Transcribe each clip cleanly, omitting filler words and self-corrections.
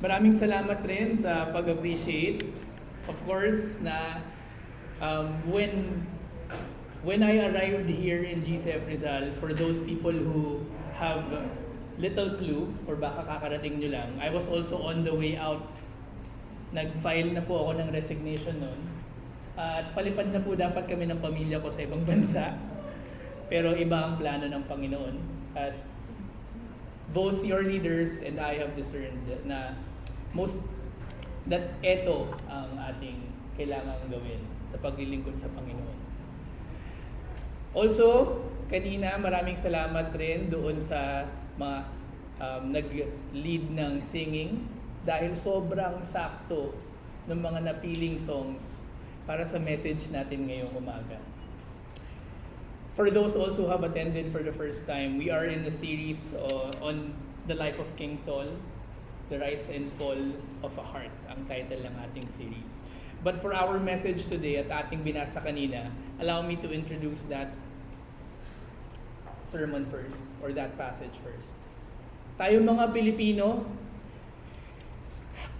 Maraming salamat rin sa pag-appreciate. Of course, na when I arrived here in GCF Rizal, for those people who have little clue or baka kakarating nyo lang, I was also on the way out. Nag-file na po ako ng resignation noon. At palipad na po dapat kami ng pamilya ko sa ibang bansa. Pero iba ang plano ng Panginoon. At both your leaders and I have discerned na eto ang ating kailangang gawin sa paglilingkod sa Panginoon. Also, kanina maraming salamat rin doon sa mga nag-lead ng singing dahil sobrang sakto ng mga napiling songs para sa message natin ngayong umaga. For those also who have attended for the first time, we are in the series on the life of King Saul, The Rise and Fall of a Heart, ang title ng ating series. But for our message today at ating binasa kanina, allow me to introduce that sermon first, or that passage first. Tayo mga Pilipino,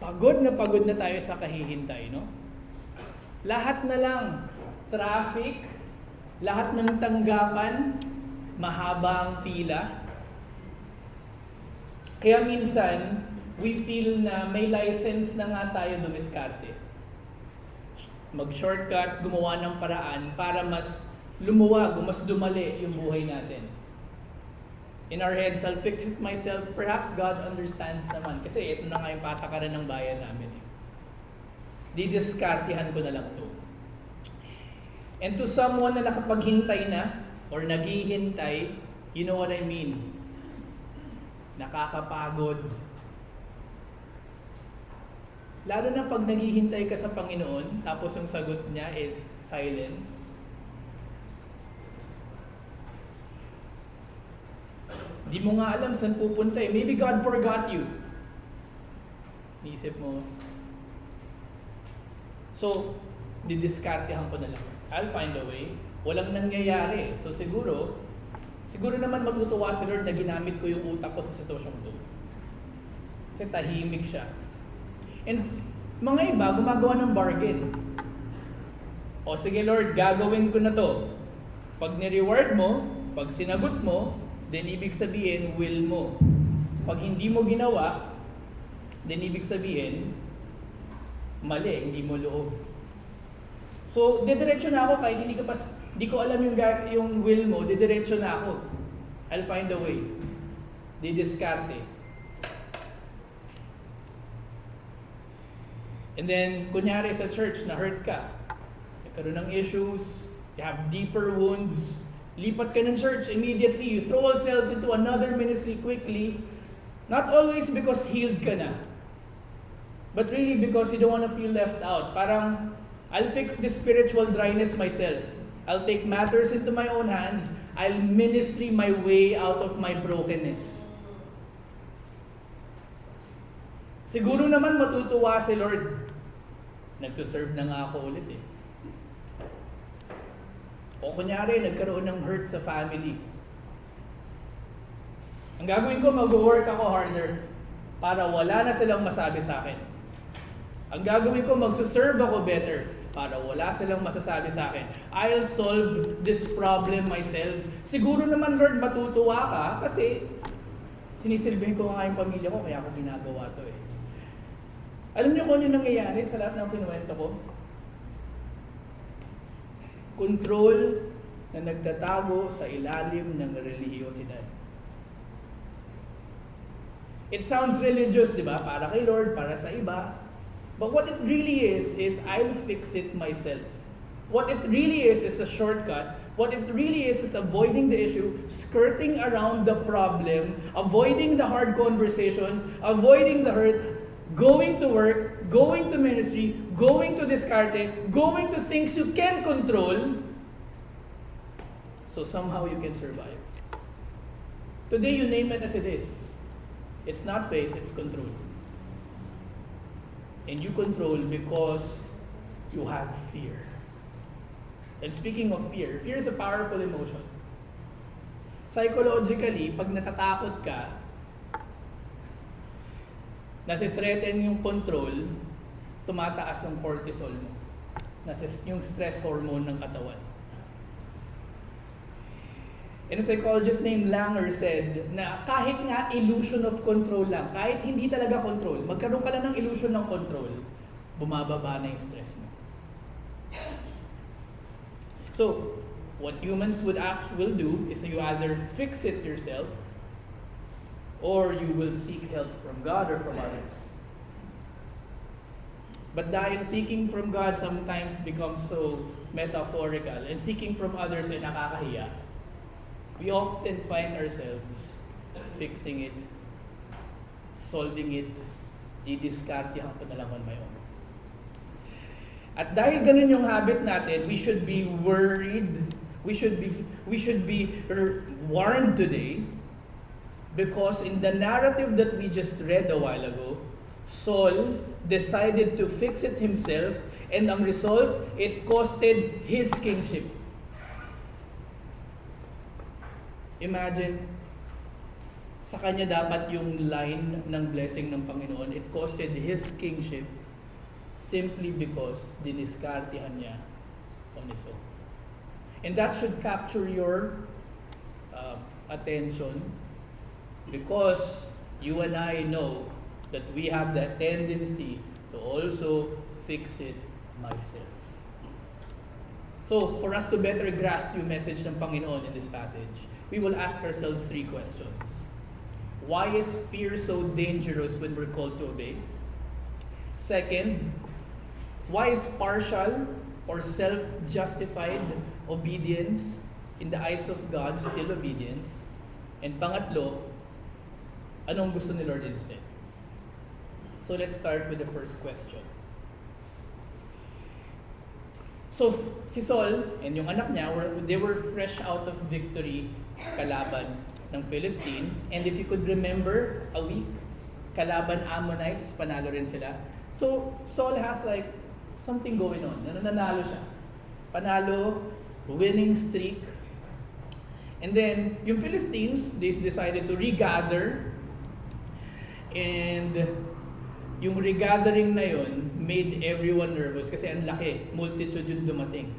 pagod na tayo sa kahihintay, no? Lahat na lang, traffic, lahat ng tanggapan, mahaba ang pila. Kaya minsan, we feel na may license na nga tayo dumiskarte. Mag-shortcut, gumawa ng paraan para mas lumuwag o mas dumali yung buhay natin. In our heads, I'll fix it myself. Perhaps God understands naman. Kasi ito na nga yung patakaran ng bayan namin. Didiskartihan ko na lang to. And to someone na nakapaghintay na or naghihintay, you know what I mean? Nakakapagod. Lalo na pag naghihintay ka sa Panginoon, tapos yung sagot niya is silence. Di mo nga alam saan pupunta eh. Maybe God forgot you. Niisip mo. So, didiskartihan ko na lang. I'll find a way. Walang nangyayari. So siguro naman matutuwa si Lord na ginamit ko yung utak ko sa sitwasyong to. Kasi tahimik siya. And mga iba, gumagawa ng bargain. O sige Lord, gagawin ko na to. Pag ni-reward mo, pag sinagot mo, then ibig sabihin, will mo. Pag hindi mo ginawa, then ibig sabihin, mali, hindi mo loob. So, didiretso na ako kahit hindi ko alam yung will mo, didiretso na ako. I'll find a way. Didiskarte. And then, kunyari sa church, na-hurt ka. Nagkaroon ng issues, you have deeper wounds, lipat ka ng church immediately, you throw yourselves into another ministry quickly, not always because healed ka na, but really because you don't want to feel left out. Parang, I'll fix this spiritual dryness myself. I'll take matters into my own hands. I'll ministry my way out of my brokenness. Siguro naman matutuwa si Lord. Nagsuserve na nga ako ulit eh. O kunyari, nagkaroon ng hurt sa family. Ang gagawin ko, mag-work ako harder para wala na silang masabi sa akin. Ang gagawin ko, magsuserve ako better para wala silang masasabi sa akin. I'll solve this problem myself. Siguro naman, Lord, matutuwa ka kasi sinisilbihin ko nga yung pamilya ko kaya ako ginagawa to eh. Alam niyo kung ano nangyayari sa lahat ng kinuwento ko? Control na nagtatago sa ilalim ng relihiyosidad. It sounds religious, di ba? Para kay Lord, para sa iba. But what it really is I'll fix it myself. What it really is a shortcut. What it really is avoiding the issue, skirting around the problem, avoiding the hard conversations, avoiding the hurt, going to work, going to ministry, going to discarte, going to things you can control, so somehow you can survive. Today you name it as it is. It's not faith, it's control. And you control because you have fear. And speaking of fear is a powerful emotion. Psychologically, pag natatakot ka, nasi-threaten yung control, tumataas yung cortisol mo. Yung stress hormone ng katawan. And a psychologist named Langer said na kahit nga illusion of control lang, kahit hindi talaga control, magkaroon ka lang ng illusion ng control, bumababa na yung stress mo. So, what humans will do is you either fix it yourself or you will seek help from God or from others. But dahil seeking from God sometimes becomes so metaphorical and seeking from others ay nakakahiya, we often find ourselves fixing it, solving it, didiskartehan ko na lang on my own. At dahil ganun yung habit natin, we should be worried, we should be warned today, because in the narrative that we just read a while ago, Saul decided to fix it himself, and ang result, it costed his kingship. Imagine, sa kanya dapat yung line ng blessing ng Panginoon. It costed his kingship simply because diniskartehan niya on his own. And that should capture your attention, because you and I know that we have that tendency to also fix it myself. So, for us to better grasp yung message ng Panginoon in this passage, we will ask ourselves 3 questions. Why is fear so dangerous when we're called to obey? Second, why is partial or self-justified obedience in the eyes of God still obedience? And pangatlo, anong gusto ni Lord instead? So let's start with the first question. So si Saul and yung anak niya, they were fresh out of victory kalaban ng Philistine. And if you could remember, a week, kalaban Ammonites, panalo rin sila. So Saul has like something going on. Nananalo siya. Panalo, winning streak. And then, yung Philistines, they decided to regather. And yung regathering na yun made everyone nervous kasi ang laki, multitude yung dumating.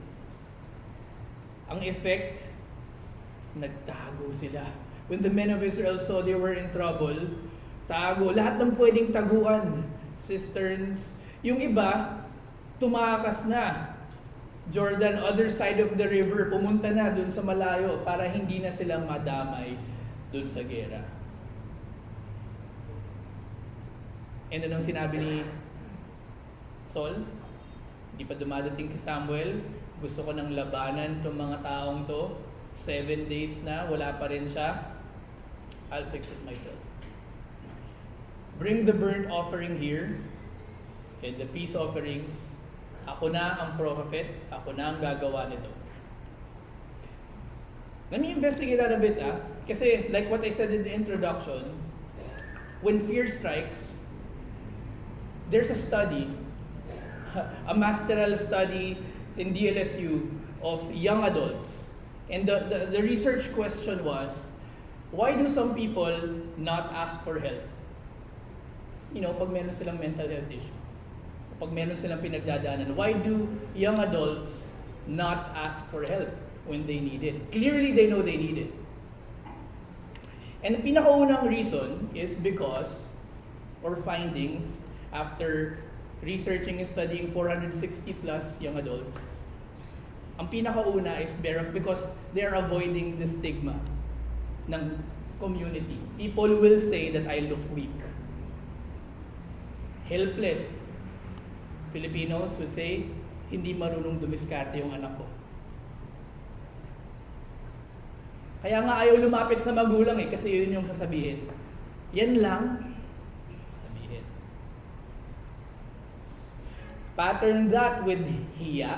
Ang effect, nagtago sila. When the men of Israel saw they were in trouble, tago, lahat ng pwedeng taguan, cisterns. Yung iba, tumakas na. Jordan, other side of the river, pumunta na dun sa malayo para hindi na sila madamay dun sa gera. And anong sinabi ni Saul? Hindi pa dumadating si Samuel. Gusto ko ng labanan itong mga taong to. 7 days na, wala pa rin siya. I'll fix it myself. Bring the burnt offering here and the peace offerings. Ako na ang prophet, ako na ang gagawa nito. Let me investigate that a bit. Kasi like what I said in the introduction, when fear strikes, there's a study, a masteral study in DLSU of young adults. And the research question was, why do some people not ask for help? You know, pag meron silang mental health issue. Pag meron silang pinagdadaanan, why do young adults not ask for help when they need it? Clearly, they know they need it. And the pinakaunang reason is because, or findings, after researching and studying 460 plus young adults, ang pinakauna is because they're avoiding the stigma ng community. People will say that I look weak. Helpless. Filipinos will say, hindi marunong dumiskarte yung anak ko. Kaya nga ayaw lumapit sa magulang kasi yun yung sasabihin. Yan lang. Sabihin. Pattern that with hiya,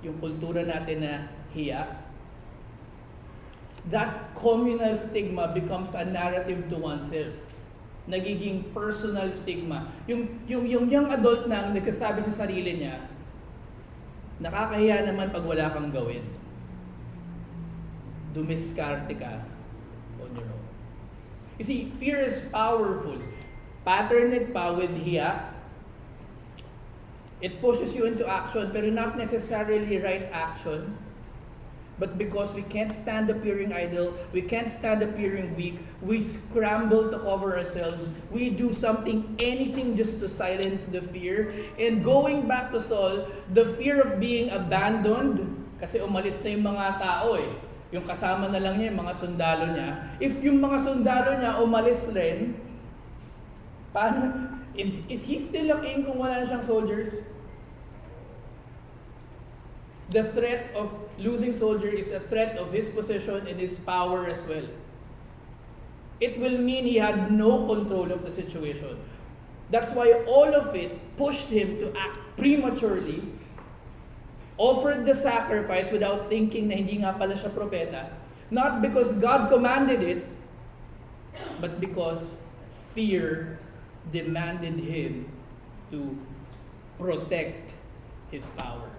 yung kultura natin na hiya, that communal stigma becomes a narrative to oneself. Nagiging personal stigma. Yung young adult na nagsasabi sa sarili niya, nakakahiya naman pag wala kang gawin. Dumiskarte ka on your own. You see, fear is powerful. patterned pa with hiya. It pushes you into action, pero not necessarily right action. But because we can't stand appearing idle, we can't stand appearing weak, we scramble to cover ourselves. We do something, anything just to silence the fear. And going back to Saul, the fear of being abandoned, kasi umalis na yung mga tao eh. Yung kasama na lang niya, yung mga sundalo niya. If yung mga sundalo niya umalis rin, paano? Is he still a king kung wala na siyang soldiers? The threat of losing soldier is a threat of his position and his power as well. It will mean he had no control of the situation. That's why all of it pushed him to act prematurely, offered the sacrifice without thinking na hindi nga pala siya propeta, not because God commanded it, but because fear demanded him to protect his power.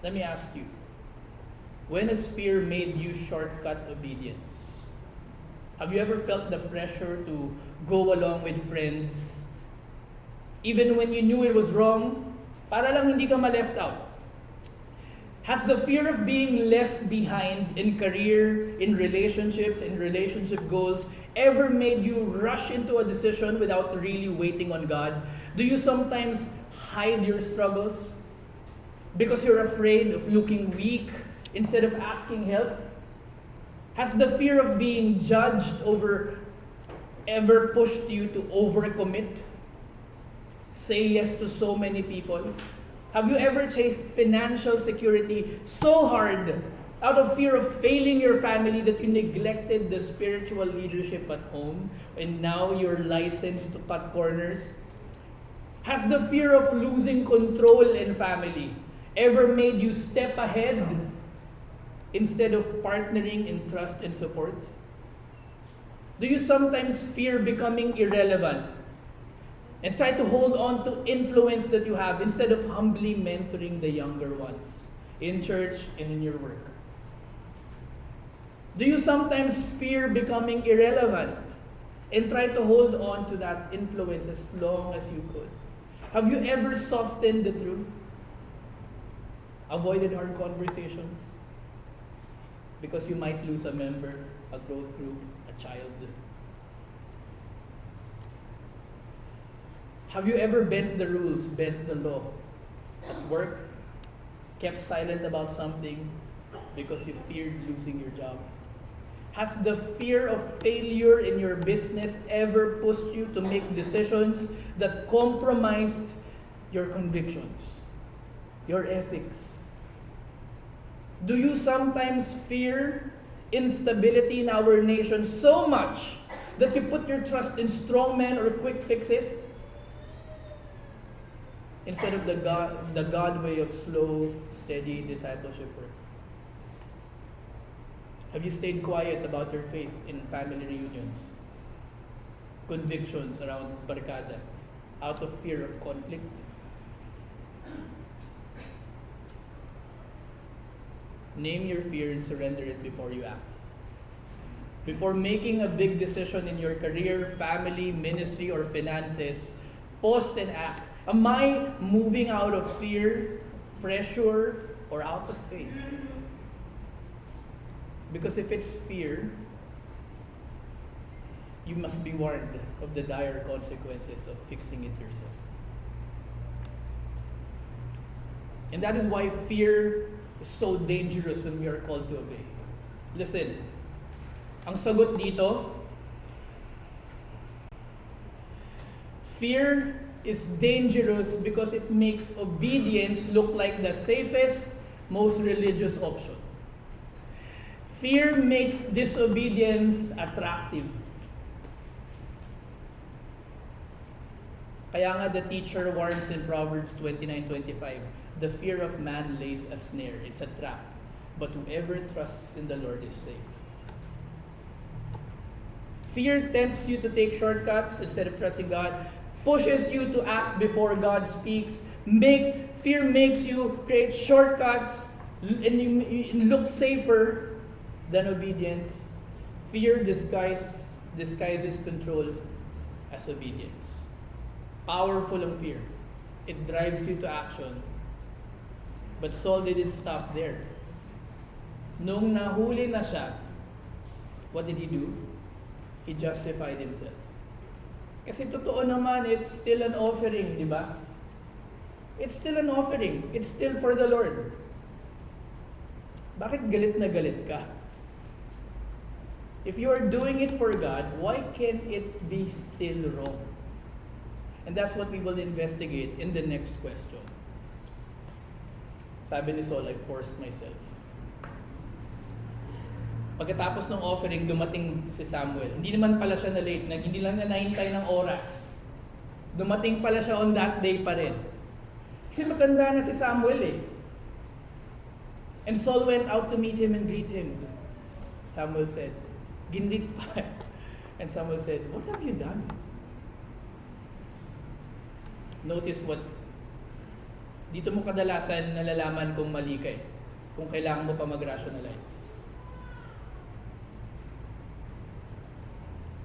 Let me ask you, when has fear made you shortcut obedience? Have you ever felt the pressure to go along with friends, even when you knew it was wrong, para lang hindi ka ma-left out? Has the fear of being left behind in career, in relationships, in relationship goals, ever made you rush into a decision without really waiting on God? Do you sometimes hide your struggles because you're afraid of looking weak instead of asking help? Has the fear of being judged ever pushed you to overcommit? Say yes to so many people? Have you ever chased financial security so hard out of fear of failing your family that you neglected the spiritual leadership at home and now you're licensed to cut corners? Has the fear of losing control in family ever made you step ahead instead of partnering in trust and support? Do you sometimes fear becoming irrelevant and try to hold on to influence that you have instead of humbly mentoring the younger ones in church and in your work? Do you sometimes fear becoming irrelevant and try to hold on to that influence as long as you could? Have you ever softened the truth? Avoided hard conversations because you might lose a member, a growth group, a child? Have you ever bent the rules, bent the law at work, kept silent about something because you feared losing your job? Has the fear of failure in your business ever pushed you to make decisions that compromised your convictions, your ethics? Do you sometimes fear instability in our nation so much that you put your trust in strong men or quick fixes instead of the God way of slow, steady discipleship work? Have you stayed quiet about your faith in family reunions, convictions around barkada, out of fear of conflict? Name your fear and surrender it before you act. Before making a big decision in your career, family, ministry, or finances, pause and act. Am I moving out of fear, pressure, or out of faith? Because if it's fear, you must be warned of the dire consequences of fixing it yourself. And that is why fear is so dangerous when we are called to obey. Listen, ang sagot dito, fear is dangerous because it makes obedience look like the safest, most religious option. Fear makes disobedience attractive. Kaya nga the teacher warns in Proverbs 29:25, the fear of man lays a snare, it's a trap, but whoever trusts in the Lord is safe. Fear tempts you to take shortcuts instead of trusting God, pushes you to act before God speaks. Fear makes you create shortcuts and you look safer than obedience. Fear disguised disguises control as obedience. Powerful ang fear. It drives you to action. But Saul didn't stop there. Nung nahuli na siya, what did he do? He justified himself. Kasi totoo naman, it's still an offering, di ba? It's still an offering. It's still for the Lord. Bakit galit na galit ka? If you are doing it for God, why can it be still wrong? And that's what we will investigate in the next question. Sabi ni Saul, I forced myself. Pagkatapos ng offering, dumating si Samuel. Hindi naman pala siya na late, hindi lang niya nahintay ng oras. Dumating pala siya on that day pa rin. Kasi matanda na si Samuel eh. And Saul went out to meet him and greet him. Samuel said, ginrit pa. And Samuel said, what have you done? Notice what, dito mo kadalasan nalalaman kung mali ka eh. Kung kailangan mo pa mag-rationalize.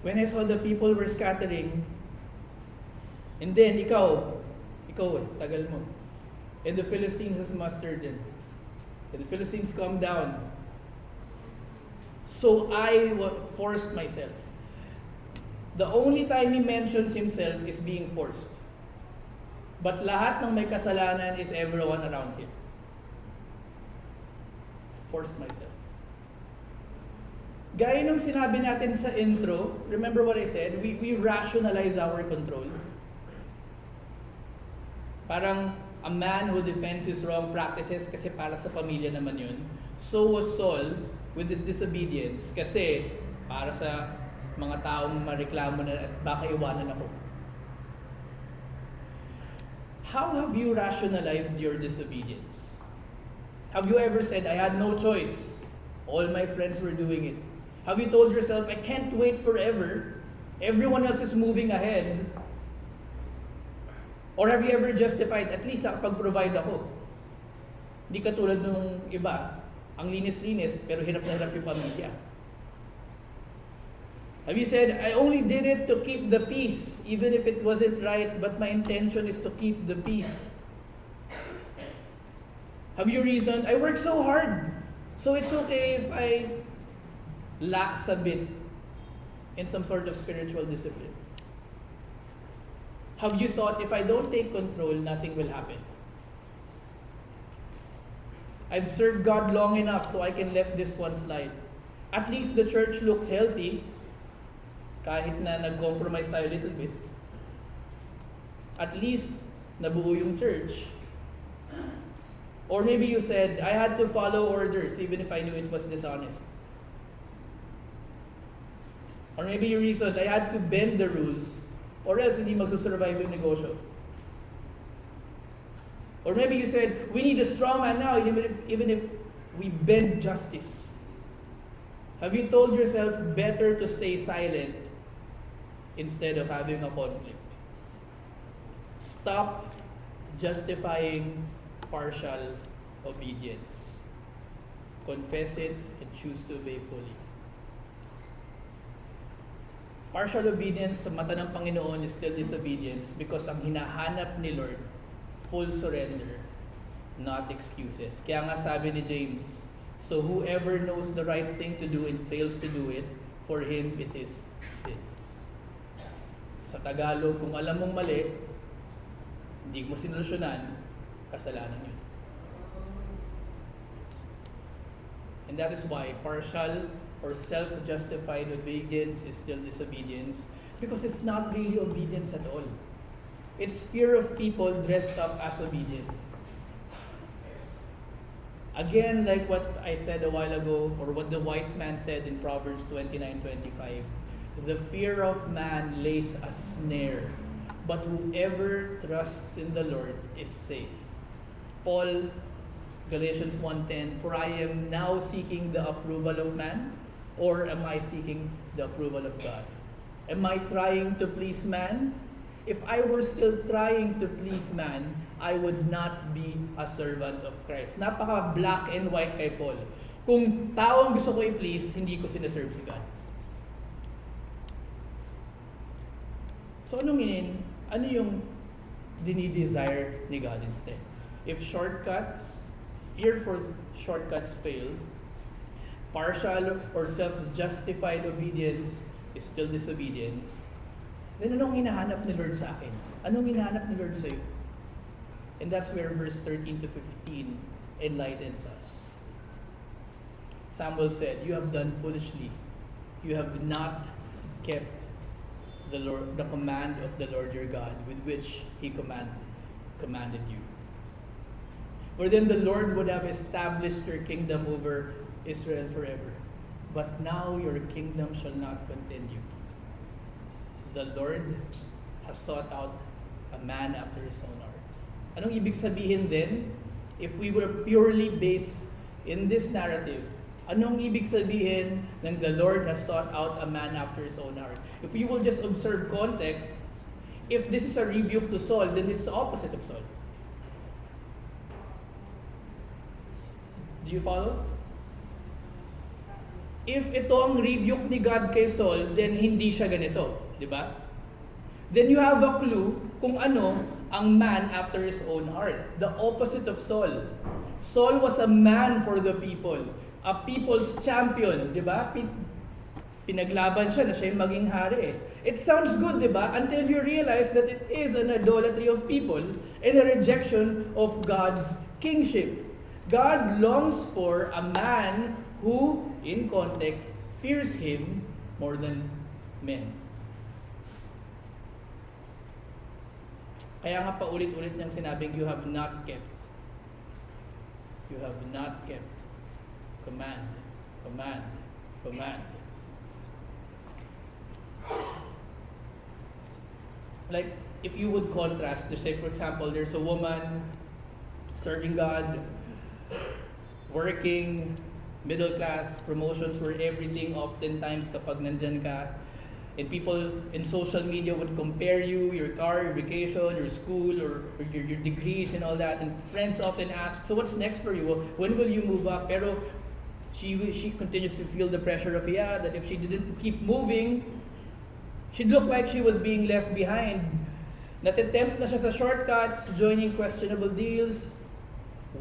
When I saw the people were scattering, and then ikaw tagal mo. And the Philistines has mustered in. And the Philistines come down. So I forced myself. The only time he mentions himself is being forced. But lahat ng may kasalanan is everyone around him. I forced myself. Gaya nung sinabi natin sa intro, remember what I said? We rationalize our control. Parang a man who defends his wrong practices kasi para sa pamilya naman yun. So was Saul with his disobedience kasi para sa mga taong mareklamo na at baka iwanan ako. How have you rationalized your disobedience? Have you ever said, I had no choice. All my friends were doing it. Have you told yourself, I can't wait forever. Everyone else is moving ahead. Or have you ever justified, at least nakapag-provide ako. Hindi katulad nung iba, ang linis-linis, pero hirap na hirap yung pamilya. Have you said, I only did it to keep the peace, even if it wasn't right, but my intention is to keep the peace? Have you reasoned, I work so hard, so it's okay if I lax a bit in some sort of spiritual discipline? Have you thought, if I don't take control, nothing will happen? I've served God long enough so I can let this one slide. At least the church looks healthy, kahit na nag-compromise tayo a little bit. At least nabuo yung church. Or maybe you said, I had to follow orders even if I knew it was dishonest. Or maybe you reasoned, I had to bend the rules or else hindi magsusurvive yung negosyo. Or maybe you said, we need a strong man now even if we bend justice. Have you told yourself better to stay silent instead of having a conflict? Stop justifying partial obedience. Confess it and choose to obey fully. Partial obedience sa mata ng Panginoon is still disobedience because ang hinahanap ni Lord, full surrender, not excuses. Kaya nga sabi ni James, so whoever knows the right thing to do and fails to do it, for him it is sin. Sa Tagalog, kung alam mong mali, hindi mo sinolusyonan, kasalanan yun. And that is why partial or self-justified obedience is still disobedience, because it's not really obedience at all. It's fear of people dressed up as obedience. Again, like what I said a while ago, or what the wise man said in Proverbs 29:25, the fear of man lays a snare, but whoever trusts in the Lord is safe. Paul, Galatians 1:10, for I am now seeking the approval of man, or am I seeking the approval of God? Am I trying to please man? If I were still trying to please man, I would not be a servant of Christ. Napaka black and white kay Paul. Kung tao ang gusto ko i-please, hindi ko sineserve si God. So ano yung dinidesire ni God instead? If fearful shortcuts fail, partial or self-justified obedience is still disobedience, then anong hinahanap ni Lord sa akin? Anong hinahanap ni Lord sa'yo? And that's where verse 13 to 15 enlightens us. Samuel said, "You have done foolishly. You have not kept the command of the Lord your God with which He commanded you. For then the Lord would have established your kingdom over Israel forever. But now your kingdom shall not continue. The Lord has sought out a man after His own heart." Anong ibig sabihin din? If we were purely based in this narrative, anong ibig sabihin ng the Lord has sought out a man after His own heart? If we will just observe context, if this is a rebuke to Saul, then it's the opposite of Saul. Do you follow? If ito ang rebuke ni God kay Saul, then hindi siya ganito, di ba? Then you have a clue kung ano ang man after his own heart. The opposite of Saul. Saul was a man for the people. A people's champion, di ba? Pinaglaban siya na siya yung maging hari. It sounds good, di ba? Until you realize that it is an idolatry of people and a rejection of God's kingship. God longs for a man who, in context, fears Him more than men. Kaya nga paulit-ulit niyang sinabing, you have not kept command. Like, if you would contrast, to say for example, there's a woman serving God, working, middle class, promotions were everything. Oftentimes kapag nandyan ka, and people in social media would compare you, your car, your vacation, your school, or your degrees and all that. And friends often ask, so what's next for you? Well, when will you move up? Pero she continues to feel the pressure of, that if she didn't keep moving, she'd look like she was being left behind. Natitempt na siya sa shortcuts, joining questionable deals,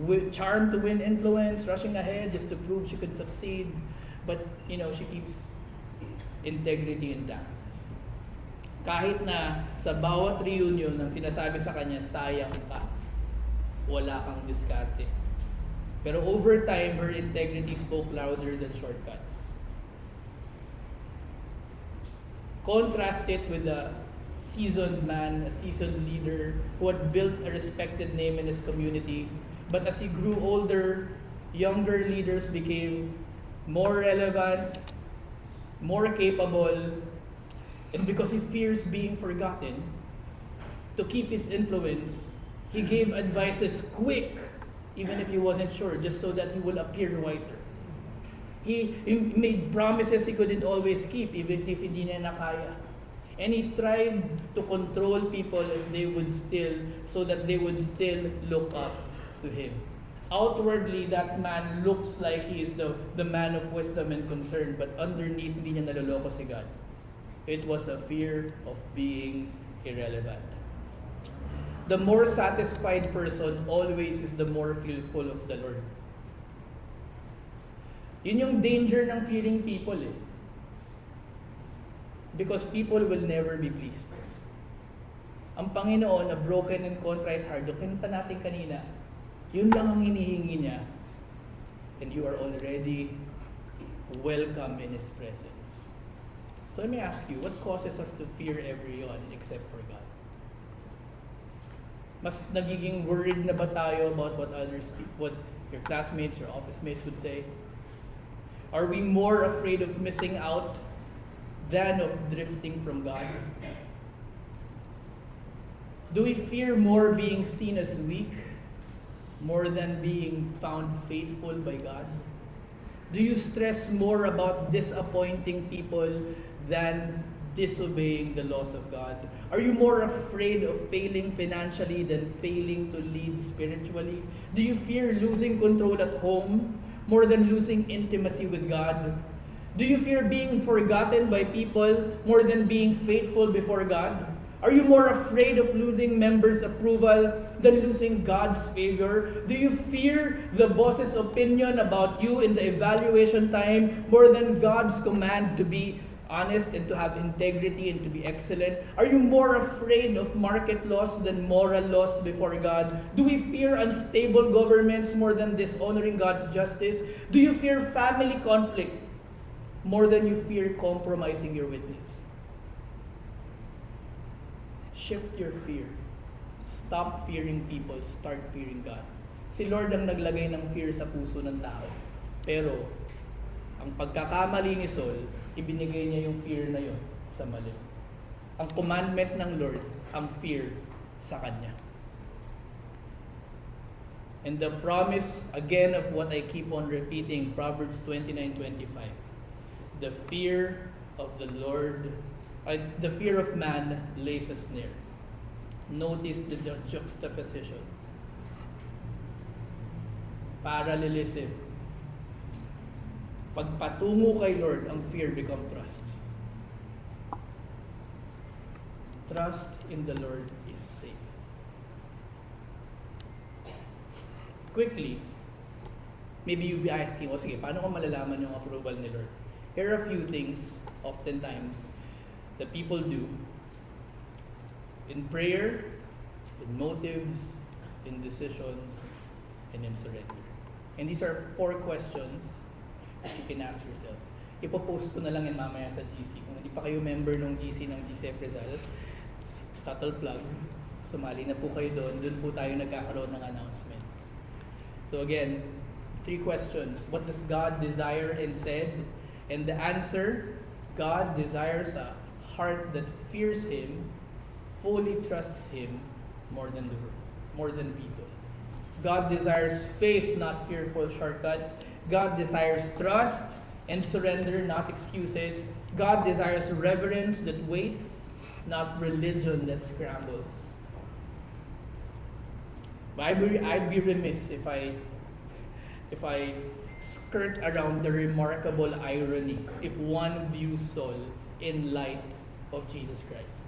with charm to win influence, rushing ahead just to prove she could succeed. But, she keeps integrity intact. Kahit na sa bawat reunion ng sinasabi sa kanya, sayang ka, wala kang diskarte. Pero over time, her integrity spoke louder than shortcuts. Contrast it with a seasoned man, a seasoned leader who had built a respected name in his community. But as he grew older, younger leaders became more relevant, more capable, and because he fears being forgotten, to keep his influence, he gave advices quick, even if he wasn't sure, just so that he will appear wiser. He made promises he couldn't always keep, even if hindi niya nakaya. And he tried to control people so that they would still look up to him. Outwardly, that man looks like he is the man of wisdom and concern, but underneath, hindi niya naloloko si God. It was a fear of being irrelevant. The more satisfied person always is the more fearful of the Lord. Yun yung danger ng fearing people Because people will never be pleased. Ang Panginoon na broken and contrite heart, yung kinanta natin kanina, yun lang ang hinihingi niya. And you are already welcome in His presence. So let me ask you, what causes us to fear everyone except for God? Mas nagiging worried na ba tayo about what your classmates, your office mates would say? Are we more afraid of missing out than of drifting from God? Do we fear more being seen as weak more than being found faithful by God? Do you stress more about disappointing people than disobeying the laws of God? Are you more afraid of failing financially than failing to lead spiritually? Do you fear losing control at home more than losing intimacy with God? Do you fear being forgotten by people more than being faithful before God? Are you more afraid of losing members' approval than losing God's favor? Do you fear the boss's opinion about you in the evaluation time more than God's command to be honest and to have integrity and to be excellent? Are you more afraid of market laws than moral laws before God? Do we fear unstable governments more than dishonoring God's justice? Do you fear family conflict more than you fear compromising your witness? Shift your fear. Stop fearing people. Start fearing God. Si Lord ang naglagay ng fear sa puso ng tao. Pero, ang pagkakamali ni Saul, ibinigay niya yung fear na yon sa mali. Ang commandment ng Lord, ang fear sa kanya. And the promise, again, of what I keep on repeating, Proverbs 29:25. The fear of the Lord, the fear of man lays a snare. Notice the juxtaposition. Parallelism. Pagpatungo kay Lord, ang fear become trust. Trust in the Lord is safe. Quickly, maybe you'll be asking, sige, paano ko malalaman yung approval ni Lord? Here are a few things, oftentimes, that people do in prayer, in motives, in decisions, and in surrender. And these are 4 questions that you can ask yourself. Ipopost ko na lang yan mamaya sa GC. Kung hindi pa kayo member ng GC ng GCF Rizal, subtle plug, sumali na po kayo doon. Doon po tayo nagkakaroon ng announcements. So again, 3 questions. What does God desire and said? And the answer, God desires a heart that fears Him, fully trusts Him more than the world, more than people. God desires faith, not fearful shortcuts. God desires trust and surrender, not excuses. God desires reverence that waits, not religion that scrambles. But I'd be remiss if I skirt around the remarkable irony if one views Saul in light of Jesus Christ.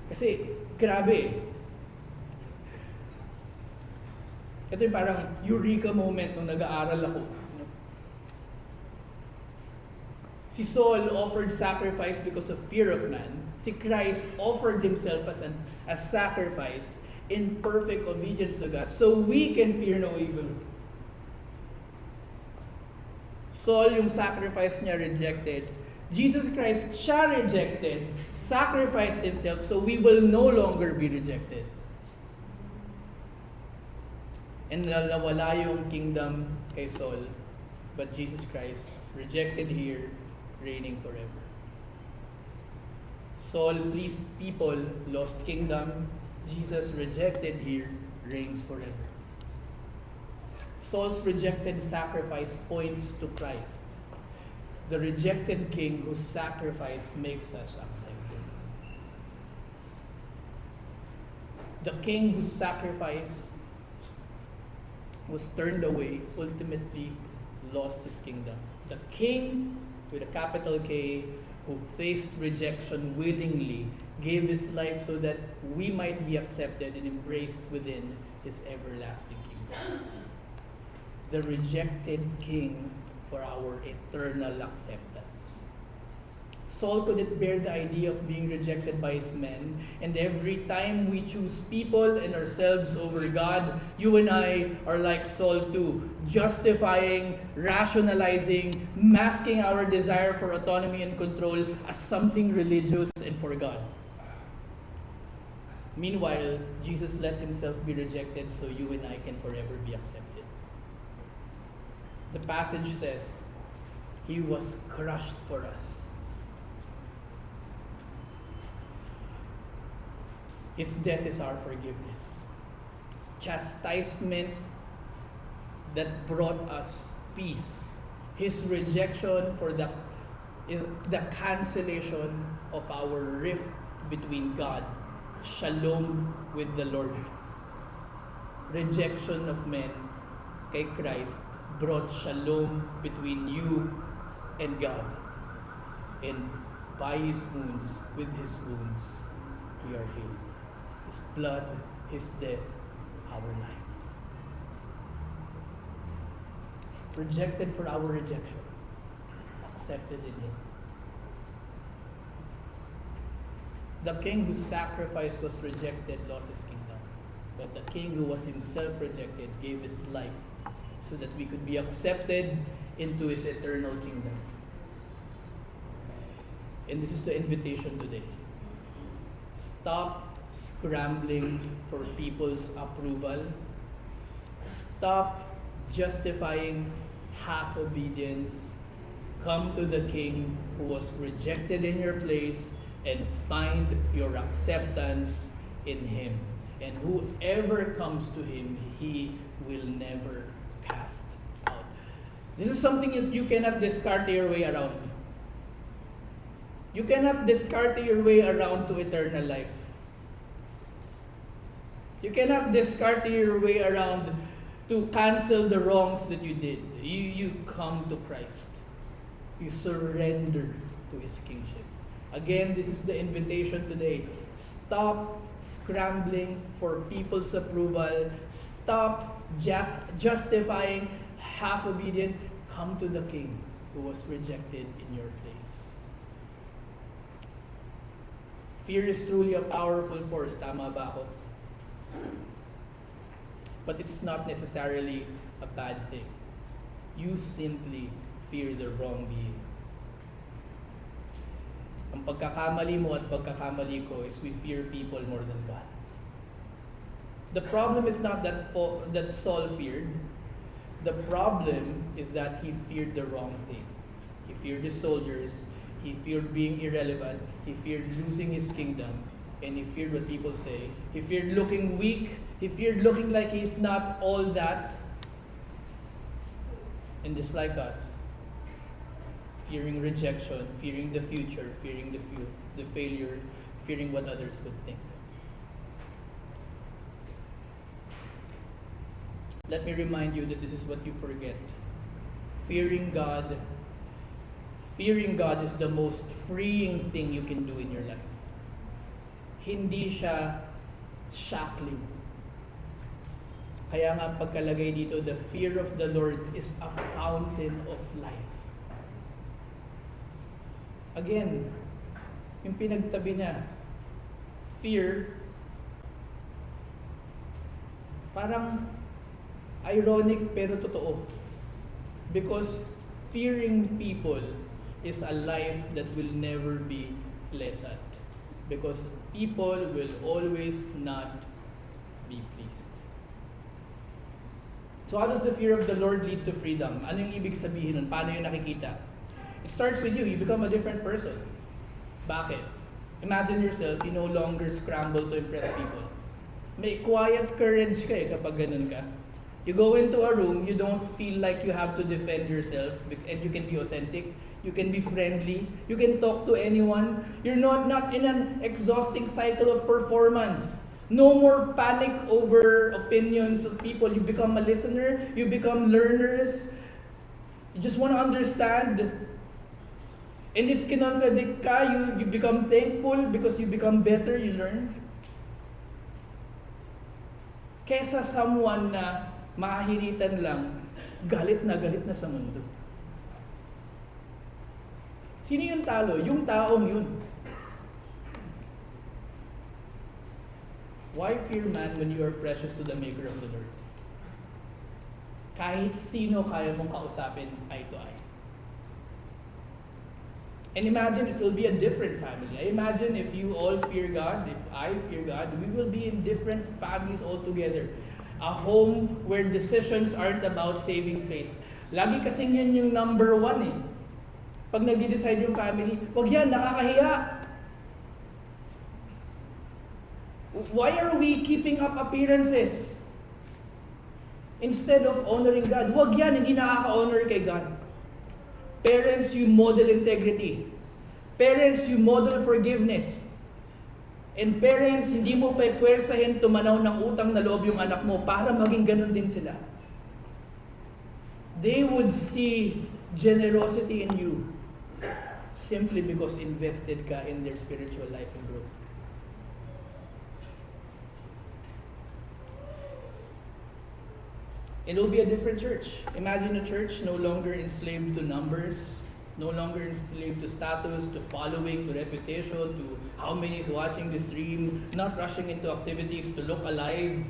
Kasi, grabe. Ito yung parang eureka moment nung nag-aaral ako. Si Saul offered sacrifice because of fear of man. Si Christ offered Himself as a sacrifice in perfect obedience to God so we can fear no evil. Saul, yung sacrifice niya rejected. Jesus Christ, siya rejected, sacrificed Himself so we will no longer be rejected. And nawala yung kingdom kay Saul, but Jesus Christ, rejected here, reigning forever. Saul pleased people, lost kingdom. Jesus, rejected here, reigns forever. Saul's rejected sacrifice points to Christ, the rejected king whose sacrifice makes us accepted. The king whose sacrifice was turned away ultimately lost his kingdom. The king with a capital K who faced rejection willingly gave his life so that we might be accepted and embraced within his everlasting kingdom. The rejected king for our eternal acceptance. Saul couldn't bear the idea of being rejected by his men, and every time we choose people and ourselves over God, you and I are like Saul too, justifying, rationalizing, masking our desire for autonomy and control as something religious and for God. Meanwhile, Jesus let Himself be rejected so you and I can forever be accepted. The passage says, He was crushed for us. His death is our forgiveness. Chastisement that brought us peace. His rejection for the cancellation of our rift between God. Shalom with the Lord. Rejection of men kay Christ brought shalom between you and God. And by His wounds, with His wounds, we are healed. His blood, His death, our life. Rejected for our rejection, accepted in Him. The king whose sacrifice was rejected lost his kingdom. But the king who was himself rejected gave his life so that we could be accepted into his eternal kingdom. And this is the invitation today. Stop scrambling for people's approval. Stop justifying half obedience. Come to the king who was rejected in your place and find your acceptance in Him. And whoever comes to Him, He will never cast out. This is something that you cannot discard your way around. You cannot discard your way around to eternal life. You cannot discard your way around to cancel the wrongs that you did. You come to Christ. You surrender to His kingship. Again, this is the invitation today. Stop scrambling for people's approval. Stop justifying half obedience. Come to the King who was rejected in your place. Fear is truly a powerful force. Tama ba ako? But it's not necessarily a bad thing. You simply fear the wrong being. Ang pagkakamali mo at pagkakamali ko is we fear people more than God. The problem is not that Saul feared. The problem is that he feared the wrong thing. He feared the soldiers. He feared being irrelevant. He feared losing his kingdom. And he feared what people say. He feared looking weak. He feared looking like he's not all that. And just like us, fearing rejection, fearing the future, fearing the failure, fearing what others would think. Let me remind you that this is what you forget. Fearing God is the most freeing thing you can do in your life. Hindi siya shackling. Kaya nga pagkalagay dito, the fear of the Lord is a fountain of life. Again, yung pinagtabi niya, fear, parang ironic pero totoo. Because fearing people is a life that will never be pleasant. Because people will always not be pleased. So how does the fear of the Lord lead to freedom? Ano yung ibig sabihin nun? Paano yung nakikita? It starts with you. You become a different person. Bakit? Imagine yourself, you no longer scramble to impress people. May quiet courage ka kapag ganun ka. You go into a room, you don't feel like you have to defend yourself, and you can be authentic, you can be friendly, you can talk to anyone. You're not in an exhausting cycle of performance. No more panic over opinions of people. You become a listener, you become learners. You just want to understand. And if kinontradict ka, you become thankful because you become better, you learn. Kesa someone na mahihiritan lang, galit na sa mundo. Sino yung talo? Yung taong yun. Why fear man when you are precious to the Maker of the Lord? Kahit sino kaya mong kausapin eye to eye. And imagine it will be a different family. I imagine if you all fear God, if I fear God, we will be in different families altogether. A home where decisions aren't about saving face. Lagi kasing yun yung number one eh. Pag nag-decide yung family, wag yan, nakakahiya. Why are we keeping up appearances? Instead of honoring God. Wag yan, hindi nakaka-honor kay God. Parents, you model integrity. Parents, you model forgiveness. And parents, hindi mo pwedsahin tumanaw ng utang na loob yung anak mo para maging ganun din sila. They would see generosity in you simply because invested ka in their spiritual life and growth. It will be a different church. Imagine a church no longer enslaved to numbers, no longer enslaved to status, to following, to reputation, to how many is watching the stream, not rushing into activities to look alive,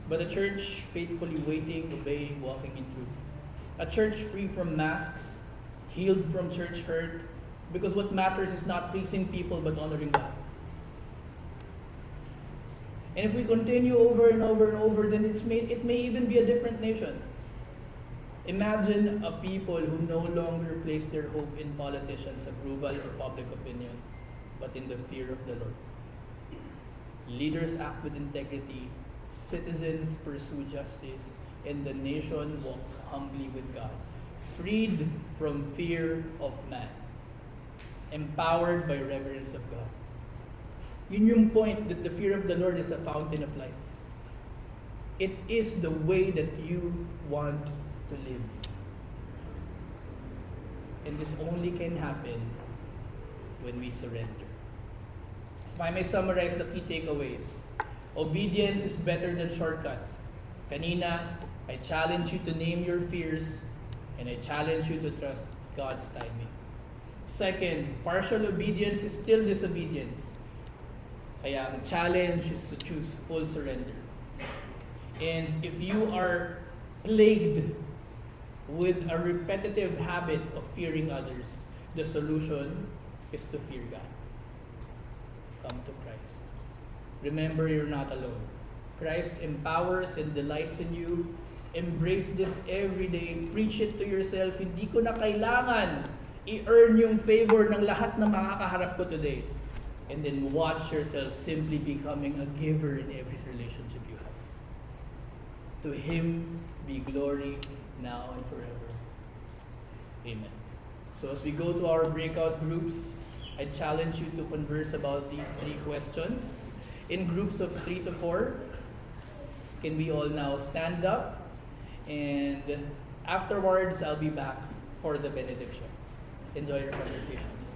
but a church faithfully waiting, obeying, walking in truth. A church free from masks, healed from church hurt, because what matters is not pleasing people but honoring God. And if we continue over and over and over, then it may even be a different nation. Imagine a people who no longer place their hope in politicians' approval or public opinion, but in the fear of the Lord. Leaders act with integrity, citizens pursue justice, and the nation walks humbly with God, freed from fear of man, empowered by reverence of God. Yun yung point, that the fear of the Lord is a fountain of life. It is the way that you want to live. And this only can happen when we surrender. So if I may summarize the key takeaways. Obedience is better than shortcut. Kanina, I challenge you to name your fears, and I challenge you to trust God's timing. Second, partial obedience is still disobedience. Kaya ang challenge is to choose full surrender. And if you are plagued with a repetitive habit of fearing others, the solution is to fear God. Come to Christ. Remember, you're not alone. Christ empowers and delights in you. Embrace this every day. Preach it to yourself. Hindi ko na kailangan i-earn yung favor ng lahat na makakaharap ko today. And then watch yourself simply becoming a giver in every relationship you have. To Him be glory now and forever. Amen. So as we go to our breakout groups, I challenge you to converse about these 3 questions. In groups of 3 to 4, can we all now stand up? And afterwards, I'll be back for the benediction. Enjoy your conversations.